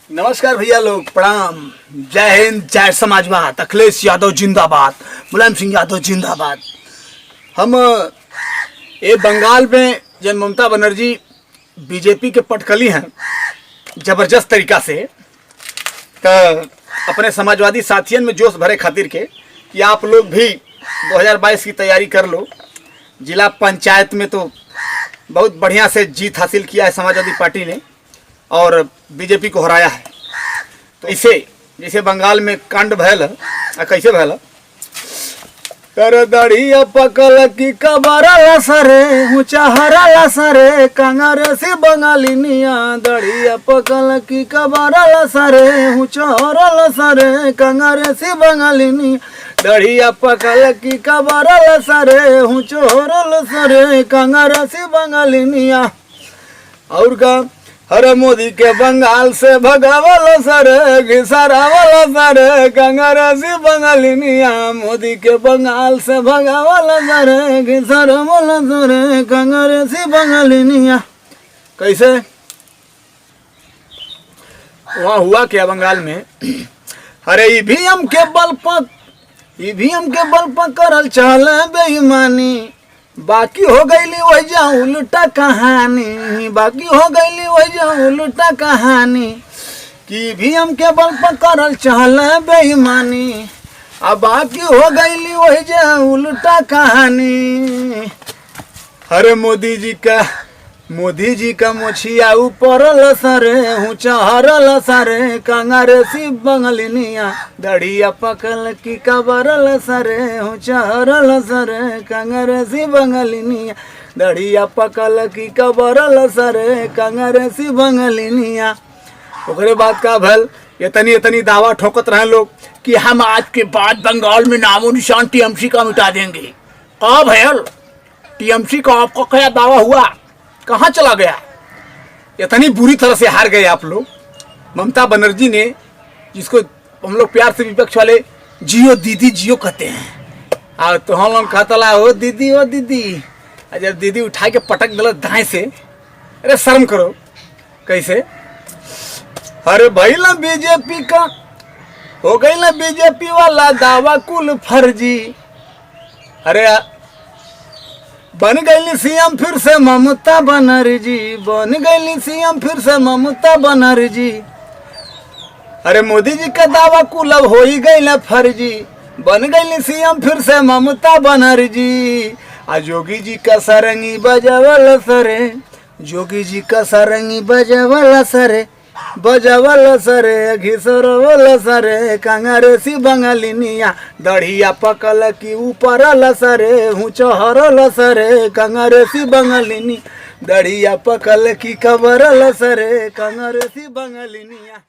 नमस्कार भैया लोग, प्रणाम। जय हिंद, जय समाजवाद। अखिलेश यादव जिंदाबाद, मुलायम सिंह यादव जिंदाबाद। हम ये बंगाल में जब ममता बनर्जी बीजेपी के पटकली हैं जबरदस्त तरीका से, तो अपने समाजवादी साथियों में जोश भरे खातिर के कि आप लोग भी 2022 की तैयारी कर लो। जिला पंचायत में तो बहुत बढ़िया से जीत हासिल किया है समाजवादी पार्टी ने और बीजेपी को हराया है। तो इसे जैसे बंगाल में कांड भयल कैसे भयल, कर दड़िया पकल की कबरला सरे ऊंचा हरला सरे कांग्रेसी बंगालिनिया। दड़िया पकल की कबरला सरे ऊंचा हरला सरे कांग्रेसी बंगालिनिया। दड़िया पकल की कबरला सरे ऊंचा हरला सरे कांग्रेसी बंगालिनिया। और का हरे मोदी के बंगाल से भगावल सरे घिसरावल सरे कांग्रेसी बंगालिनिया। मोदी के बंगाल से भगावल सरे घिसरावल सरे कांग्रेसी बंगालिनिया। कैसे वहाँ हुआ क्या बंगाल में? अरे ईवीएम के बल पर करल चल बेईमानी, बाकी हो गईली वही उल्टा कहानी। बाकी हो गईली वही उल्टा कहानी कि भी हम के बल पर करल चल बेईमानी। अब बाकी हो गईली वही उल्टा कहानी। अरे मोदी जी का मोछिया ऊपर सरे ऊंचा हरल सरे कांग्रेसी बंगालिनिया। दड़िया पकल की कबरल सरे ऊंचा हरल सरे कांग्रेसी बंगालिनिया। दड़िया पकल की कबरल सरे कांग्रेसी बंगालिनिया। ओकरे बाद का भल इतनी दावा ठोकत रहे लोग कि हम आज के बाद बंगाल में नामो निशान टीएमसी का मिटा देंगे। कब भैल टीएमसी का आपका क्या दावा हुआ, कहाँ चला गया? इतनी बुरी तरह से हार गए आप लोग। ममता बनर्जी ने, जिसको हम लोग प्यार से विपक्ष वाले जियो दीदी जियो कहते हैं, तो हम लोग कहता हो दीदी ओ दीदी। जब दीदी उठा के पटक दिल दाएं से, अरे शर्म करो। कैसे? अरे भाई ना बीजेपी का हो गई ना बीजेपी वाला दावा कुल फर्जी। अरे बन गई सीएम फिर से ममता बनर्जी, बन गई सीएम फिर से ममता बनर्जी। अरे मोदी जी का दावा कुल अब हो ही गई ना फर्जी, बन गई सीएम फिर से ममता बनर्जी। आ जोगी जी का सरंगी बजावल सरे, जोगी जी का सरंगी बजावल सरे बजावल सरे घिसरवल सरे कांग्रेसी बंगालिनिया। दड़िया पकल की ऊपर सरे ऊंचा हरल सरे कांग्रेसी बंगालिनी। दड़िया पकल की कबरल सरे कांग्रेसी बंगालिनिया।